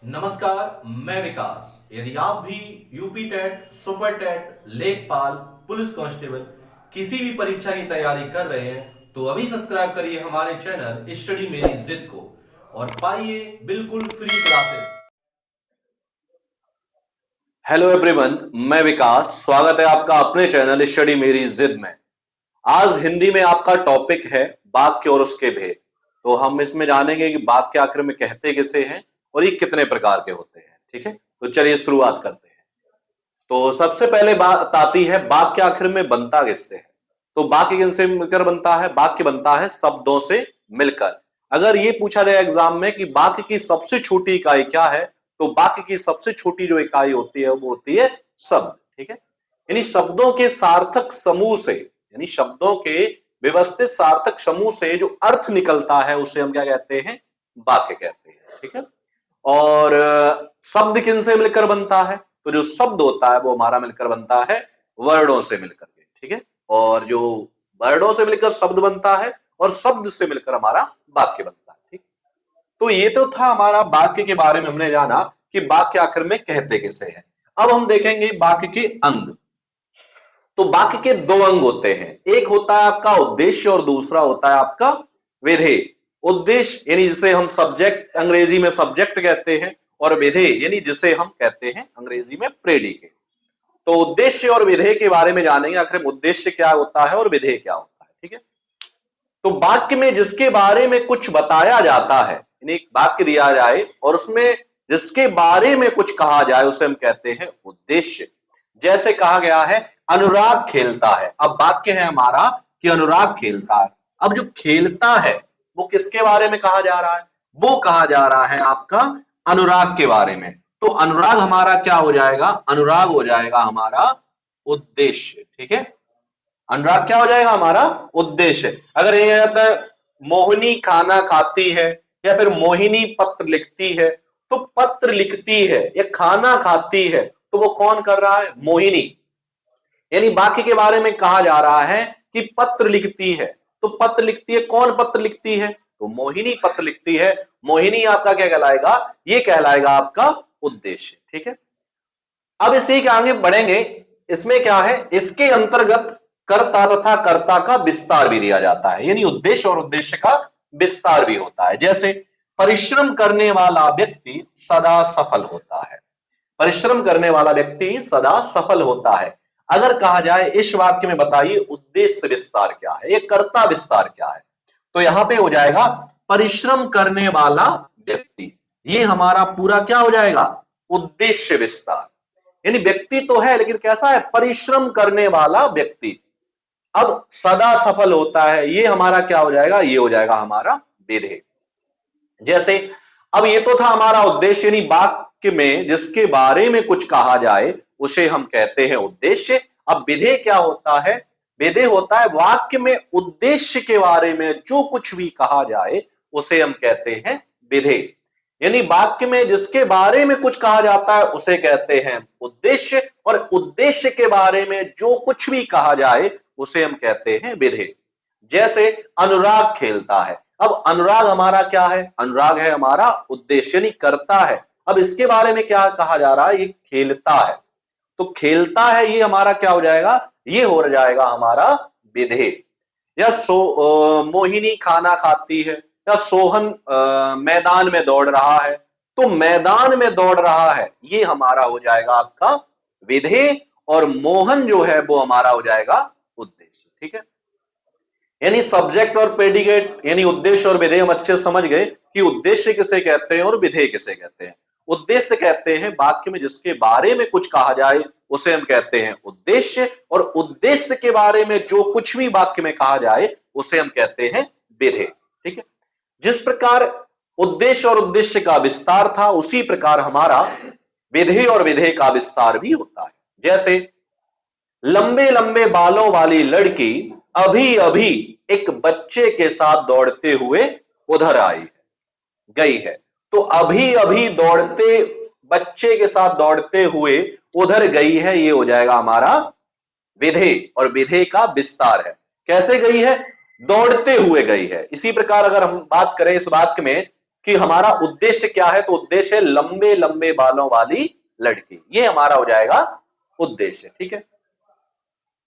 नमस्कार, मैं विकास। यदि आप भी यूपी टेट, सुपर टेट, लेखपाल, पुलिस कांस्टेबल किसी भी परीक्षा की तैयारी कर रहे हैं तो अभी सब्सक्राइब करिए हमारे चैनल स्टडी मेरी जिद को और पाइए बिल्कुल फ्री क्लासेस। हेलो एवरीवन, मैं विकास। स्वागत है आपका अपने चैनल स्टडी मेरी जिद में। आज हिंदी में आपका टॉपिक है वाक्य और उसके भेद। तो हम इसमें जानेंगे कि वाक्य आखिर में कहते किसे हैं और ये कितने प्रकार के होते हैं। ठीक है, तो चलिए शुरुआत करते हैं। तो सबसे पहले बात आती है वाक्य आखिर में बनता किससे है। तो वाक्य किनसे मिलकर बनता है? वाक्य बनता है शब्दों से मिलकर। अगर ये पूछा जाए एग्जाम में कि वाक्य की सबसे छोटी इकाई क्या है, तो वाक्य की सबसे छोटी जो इकाई होती है वो होती है शब्द। ठीक है, यानी शब्दों के सार्थक समूह से, यानी शब्दों के व्यवस्थित सार्थक समूह से जो अर्थ निकलता है उसे हम क्या कहते हैं? वाक्य कहते हैं। ठीक है, और शब्द किन से मिलकर बनता है? तो जो शब्द होता है वो हमारा मिलकर बनता है वर्णों से मिलकर के। ठीक है, और जो वर्णों से मिलकर शब्द बनता है और शब्द से मिलकर हमारा वाक्य बनता है। ठीक, तो ये तो था हमारा वाक्य के बारे में। हमने जाना कि वाक्य आखिर में कहते किसे हैं। अब हम देखेंगे वाक्य के अंग। तो वाक्य के दो अंग होते हैं, एक होता है आपका उद्देश्य और दूसरा होता है आपका विधेय। उद्देश्य यानी जिसे हम सब्जेक्ट, अंग्रेजी में सब्जेक्ट कहते हैं, और विधेय यानी जिसे हम कहते हैं अंग्रेजी में प्रेडिकेट। तो उद्देश्य और विधेय के बारे में जानेंगे, आखिर उद्देश्य क्या होता है और विधेय क्या होता है। ठीक है, तो वाक्य में जिसके बारे में कुछ बताया जाता है, यानी एक वाक्य दिया जाए और उसमें जिसके बारे में कुछ कहा जाए उसे हम कहते हैं उद्देश्य। जैसे कहा गया है अनुराग खेलता है। अब वाक्य है हमारा कि अनुराग खेलता है। अब जो खेलता है वो किसके बारे में कहा जा रहा है? वो कहा जा रहा है आपका अनुराग के बारे में। तो अनुराग हमारा क्या हो जाएगा? अनुराग हो जाएगा हमारा उद्देश्य। ठीक है, अनुराग क्या हो जाएगा? हमारा उद्देश्य। अगर ये आता है मोहिनी खाना खाती है या फिर मोहिनी पत्र लिखती है, तो पत्र लिखती है या खाना खाती है तो वो कौन कर रहा है? मोहिनी। यानी बाकी के बारे में कहा जा रहा है कि पत्र लिखती है, तो पत्र लिखती है, कौन पत्र लिखती है? तो मोहिनी पत्र लिखती है। मोहिनी आपका क्या कहलाएगा? ये कहलाएगा आपका उद्देश्य। ठीक है, अब इसी के आगे बढ़ेंगे। इसमें क्या है? इसके अंतर्गत कर्ता तथा कर्ता का विस्तार भी दिया जाता है, यानी उद्देश्य और उद्देश्य का विस्तार भी होता है। जैसे परिश्रम करने वाला व्यक्ति सदा सफल होता है। परिश्रम करने वाला व्यक्ति सदा सफल होता है। अगर कहा जाए इस वाक्य में बताइए उद्देश्य विस्तार क्या है, ये कर्ता विस्तार क्या है, तो यहां पे हो जाएगा परिश्रम करने वाला व्यक्ति। ये हमारा पूरा क्या हो जाएगा? उद्देश्य विस्तार। यानी व्यक्ति तो है लेकिन कैसा है? परिश्रम करने वाला व्यक्ति। अब सदा सफल होता है, ये हमारा क्या हो जाएगा? ये हो जाएगा हमारा विधेय। जैसे अब ये तो था हमारा उद्देश्य, यानी वाक्य में जिसके बारे में कुछ कहा जाए उसे हम कहते हैं उद्देश्य। अब विधेय क्या होता है? विधेय होता है वाक्य में उद्देश्य के बारे में जो कुछ भी कहा जाए उसे हम कहते हैं विधेय। यानी वाक्य में जिसके बारे में कुछ कहा जाता है उसे कहते हैं उद्देश्य, और उद्देश्य के बारे में जो कुछ भी कहा जाए उसे हम कहते हैं विधेय। जैसे अनुराग खेलता है। अब अनुराग हमारा क्या है? अनुराग है हमारा उद्देश्य, यानी करता है। अब इसके बारे में क्या कहा जा रहा है? ये खेलता है। तो खेलता है ये हमारा क्या हो जाएगा? ये हो जाएगा हमारा विधेय। या मोहिनी खाना खाती है, या सोहन मैदान में दौड़ रहा है, तो मैदान में दौड़ रहा है ये हमारा हो जाएगा आपका विधेय, और मोहन जो है वो हमारा हो जाएगा उद्देश्य। ठीक है, यानी सब्जेक्ट और प्रेडिकेट यानी उद्देश्य और विधेय हम अच्छे समझ गए कि उद्देश्य किसे कहते हैं और विधेय किसे कहते हैं। उद्देश्य कहते हैं वाक्य में जिसके बारे में कुछ कहा जाए उसे हम कहते हैं उद्देश्य, और उद्देश्य के बारे में जो कुछ भी वाक्य में कहा जाए उसे हम कहते हैं विधेय। ठीक है, जिस प्रकार उद्देश्य और उद्देश्य का विस्तार था उसी प्रकार हमारा विधेय और विधेय का विस्तार भी होता है। जैसे लंबे लंबे बालों वाली लड़की अभी अभी एक बच्चे के साथ दौड़ते हुए उधर आई है, गई है। तो अभी अभी दौड़ते बच्चे के साथ दौड़ते हुए उधर गई है, ये हो जाएगा हमारा विधेय, और विधेय का विस्तार है। कैसे गई है? दौड़ते हुए गई है। इसी प्रकार अगर हम बात करें इस वाक्य में कि हमारा उद्देश्य क्या है, तो उद्देश्य है लंबे लंबे बालों वाली लड़की, ये हमारा हो जाएगा उद्देश्य। ठीक है,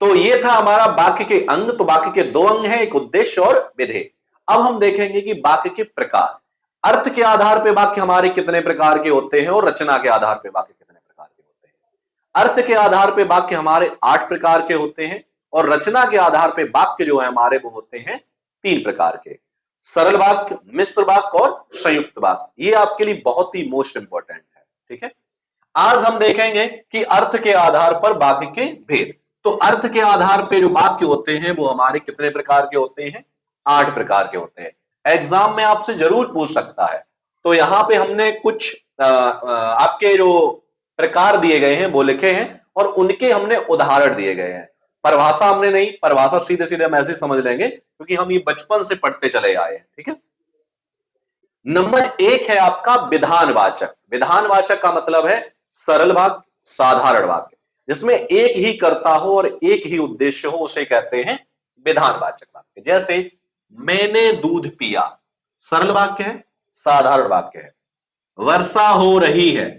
तो ये था हमारा वाक्य के अंग। तो वाक्य के दो अंग हैं, एक उद्देश्य और विधेय। अब हम देखेंगे कि वाक्य के प्रकार, अर्थ के आधार पर वाक्य हमारे कितने प्रकार के होते हैं और रचना के आधार पर वाक्य कितने प्रकार के होते हैं। अर्थ के आधार पर वाक्य हमारे 8 प्रकार के होते हैं और रचना के आधार पर वाक्य जो है हमारे वो होते हैं 3 प्रकार के, सरल वाक्य, मिश्र वाक्य और संयुक्त वाक्य। ये आपके लिए बहुत ही मोस्ट इंपॉर्टेंट है। ठीक है, आज हम देखेंगे कि अर्थ के आधार पर वाक्य के भेद। तो अर्थ के आधार पर जो वाक्य होते हैं वो हमारे कितने प्रकार के होते हैं, 8 प्रकार के होते हैं। एग्जाम में आपसे जरूर पूछ सकता है। तो यहां पे हमने कुछ आपके जो प्रकार दिए गए हैं वो लिखे हैं और उनके हमने उदाहरण दिए गए हैं। परिभाषा हमने नहीं, परिभाषा सीधे सीधे हम ऐसे समझ लेंगे क्योंकि हम ये बचपन से पढ़ते चले आए हैं। ठीक है, नंबर 1 है आपका विधानवाचक। विधानवाचक का मतलब है सरल वाक्य, साधारण वाक्य, जिसमें एक ही कर्ता हो और एक ही उद्देश्य हो, उसे कहते हैं विधानवाचक वाक्य। जैसे मैंने दूध पिया, सरल वाक्य है, साधारण वाक्य है। वर्षा हो रही है,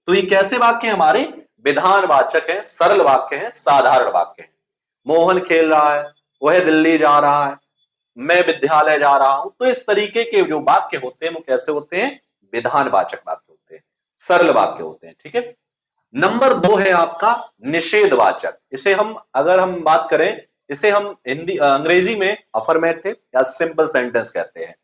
तो ये कैसे वाक्य है हमारे, विधानवाचक है, सरल वाक्य है, साधारण वाक्य है। मोहन खेल रहा है, वह दिल्ली जा रहा है, मैं विद्यालय जा रहा हूं, तो इस तरीके के जो वाक्य होते हैं वो कैसे होते हैं, विधानवाचक वाक्य होते हैं, सरल वाक्य होते हैं। ठीक है, नंबर 2 है आपका निषेधवाचक। इसे हम अगर हम बात करें, इसे हम अंग्रेजी में अफर्मेटिव या सिंपल सेंटेंस कहते हैं।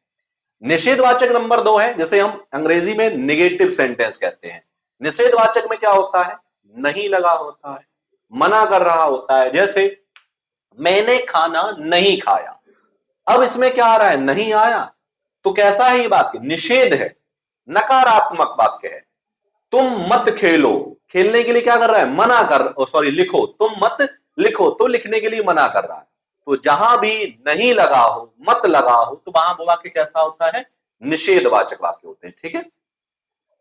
निषेधवाचक नंबर 2 है, जिसे हम अंग्रेजी में निगेटिव सेंटेंस कहते हैं। निषेधवाचक में क्या होता है, नहीं लगा होता है, मना कर रहा होता है। जैसे मैंने खाना नहीं खाया, अब इसमें क्या आ रहा है, नहीं आया, तो कैसा है ये वाक्य, निषेध है, नकारात्मक वाक्य है। तुम मत खेलो, खेलने के लिए क्या कर रहा है, मना कर, सॉरी लिखो, तुम मत लिखो, तो लिखने के लिए मना कर रहा है। तो जहां भी नहीं लगा हो, मत लगा हो, तो वहां वो वाक्य कैसा होता है, निषेधवाचक वाक्य होते हैं। ठीक है,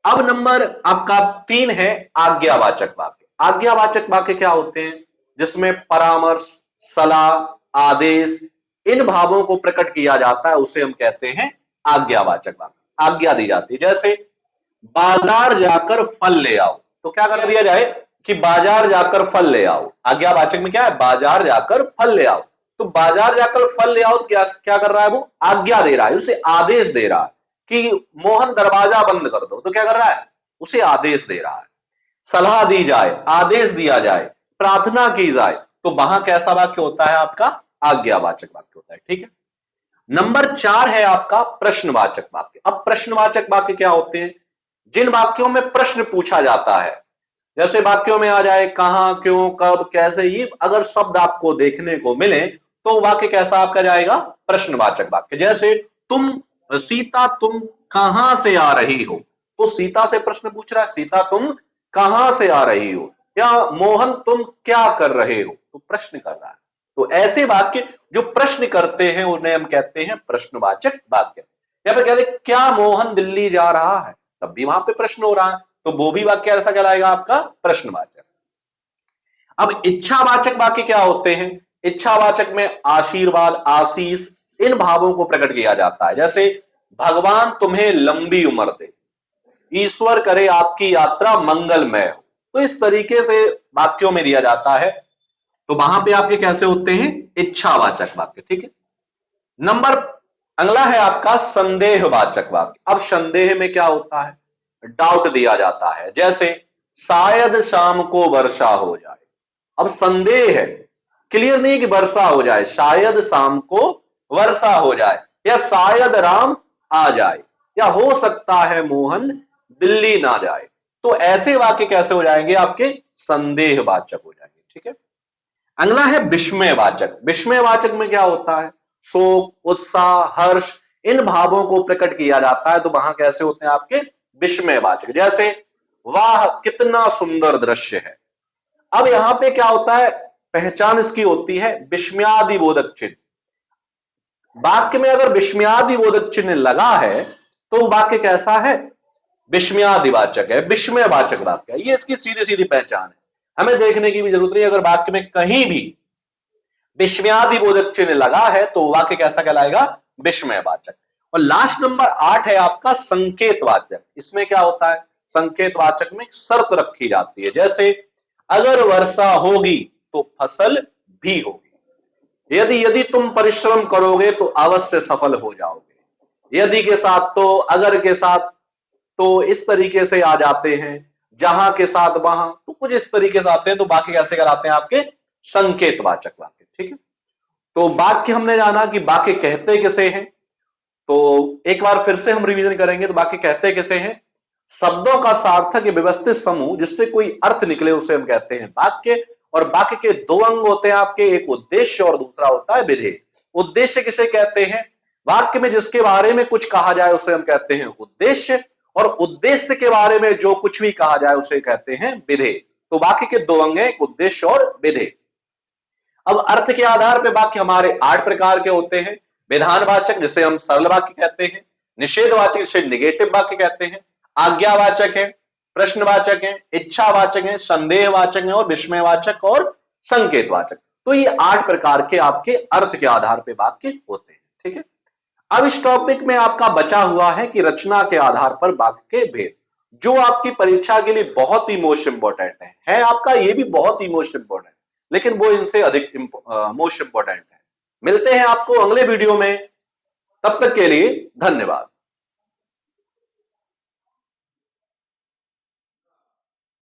अब नंबर आपका 3 है आज्ञावाचक वाक्य। आज्ञावाचक वाक्य क्या होते हैं, जिसमें परामर्श, सलाह, आदेश, इन भावों को प्रकट किया जाता है, उसे हम कहते हैं आज्ञावाचक वाक्य। आज्ञा दी जाती है, जैसे बाजार जाकर फल ले आओ, तो क्या कर दिया जाए कि बाजार जाकर फल ले आओ। आज्ञावाचक में क्या है, बाजार जाकर फल ले आओ। तो बाजार जाकर फल ले आओ, तो क्या कर रहा है, वो आज्ञा दे रहा है, उसे आदेश दे रहा है कि मोहन दरवाजा बंद कर दो, तो क्या कर रहा है, उसे आदेश दे रहा है। सलाह दी जाए, आदेश दिया जाए, प्रार्थना की जाए, तो वहां कैसा वाक्य होता है आपका, आज्ञावाचक वाक्य होता है। ठीक है, नंबर 4 है आपका प्रश्नवाचक वाक्य। अब प्रश्नवाचक वाक्य क्या होते हैं, जिन वाक्यों में प्रश्न पूछा जाता है, जैसे वाक्यों में आ जाए कहां, क्यों, कब, कैसे, ये अगर शब्द आपको देखने को मिले तो वाक्य कैसा आपका जाएगा, प्रश्नवाचक वाक्य। जैसे सीता तुम कहां से आ रही हो, तो सीता से प्रश्न पूछ रहा है, सीता तुम कहां से आ रही हो, या मोहन तुम क्या कर रहे हो, तो प्रश्न कर रहा है। तो ऐसे वाक्य जो प्रश्न करते हैं उन्हें हम कहते हैं प्रश्नवाचक वाक्य। या फिर कहते हैं क्या मोहन दिल्ली जा रहा है, तब भी वहां पे प्रश्न हो रहा है, तो वो भी वाक्य ऐसा कहलाएगा आपका प्रश्नवाचक। अब इच्छावाचक वाक्य क्या होते हैं, इच्छावाचक में आशीर्वाद, आशीष, इन भावों को प्रकट किया जाता है। जैसे भगवान तुम्हें लंबी उम्र दे, ईश्वर करे आपकी यात्रा मंगलमय हो, तो इस तरीके से वाक्यों में दिया जाता है। तो वहां पे आपके कैसे होते हैं, इच्छावाचक वाक्य। ठीक है, नंबर अगला है आपका संदेहवाचक वाक्य। अब संदेह में क्या होता है, डाउट दिया जाता है। जैसे शायद शाम को वर्षा हो जाए, अब संदेह है, क्लियर नहीं कि वर्षा हो जाए, शायद शाम को वर्षा हो जाए, या शायद राम आ जाए, या हो सकता है मोहन दिल्ली ना जाए। तो ऐसे वाक्य कैसे हो जाएंगे आपके, संदेहवाचक हो जाएंगे। ठीक है, अगला है विस्मयवाचक। विस्मयवाचक में क्या होता है, शोक, उत्साह, हर्ष, इन भावों को प्रकट किया जाता है, तो वहां कैसे होते हैं आपके विस्मयवाचक। जैसे वाह कितना सुंदर दृश्य है। अब यहां पे क्या होता है, पहचान इसकी होती है विस्मयादिबोधक चिन्ह। वाक्य में अगर विस्मयादिबोधक चिन्ह लगा है तो वाक्य कैसा है, विस्मयादिवाचक है, विस्मयवाचक वाक्य है। ये इसकी सीधी सीधी पहचान है, हमें देखने की भी जरूरत नहीं। अगर वाक्य में कहीं भी विस्मयादिबोधक चिन्ह लगा है तो वाक्य कैसा कहलाएगा, विस्मयवाचक। और लास्ट नंबर 8 है आपका संकेतवाचक। इसमें क्या होता है, संकेतवाचक में शर्त रखी जाती है, जैसे अगर वर्षा होगी तो फसल भी होगी, यदि यदि तुम परिश्रम करोगे तो अवश्य सफल हो जाओगे, यदि के साथ तो, अगर के साथ तो इस तरीके से आ जाते हैं, जहां के साथ वहां, तो कुछ इस तरीके से आते हैं, तो बाकी कैसे कराते हैं आपके संकेतवाचक वाक्य। ठीक है, तो वाक्य हमने जाना कि वाक्य कहते किसे हैं, तो एक बार फिर से हम रिवीजन करेंगे। तो वाक्य कहते किसे हैं, शब्दों का सार्थक व्यवस्थित समूह जिससे कोई अर्थ निकले उसे हम कहते हैं वाक्य। और वाक्य के दो अंग होते हैं आपके, एक उद्देश्य और दूसरा होता है विधेय। उद्देश्य किसे कहते हैं, वाक्य में जिसके बारे में कुछ कहा जाए उसे हम कहते हैं उद्देश्य, और उद्देश्य के बारे में जो कुछ भी कहा जाए उसे कहते हैं विधेय। तो वाक्य के दो अंग हैं, एक उद्देश्य और विधेय। अब अर्थ के आधार पर वाक्य हमारे 8 प्रकार के होते हैं। विधानवाचक जिसे हम सरल वाक्य कहते हैं, निषेधवाचक जिसे निगेटिव वाक्य कहते हैं, आज्ञावाचक है, प्रश्नवाचक है, इच्छावाचक है, संदेहवाचक है, और विस्मयवाचक और संकेतवाचक। तो ये 8 प्रकार के आपके अर्थ के आधार पर वाक्य होते हैं। ठीक है, अब इस टॉपिक में आपका बचा हुआ है कि रचना के आधार पर वाक्य के भेद, जो आपकी परीक्षा के लिए बहुत ही मोस्ट इंपॉर्टेंट है आपका, ये भी बहुत ही मोस्ट इंपॉर्टेंट, लेकिन वो इनसे अधिक मोस्ट इंपॉर्टेंट है। मिलते हैं आपको अगले वीडियो में, तब तक के लिए धन्यवाद।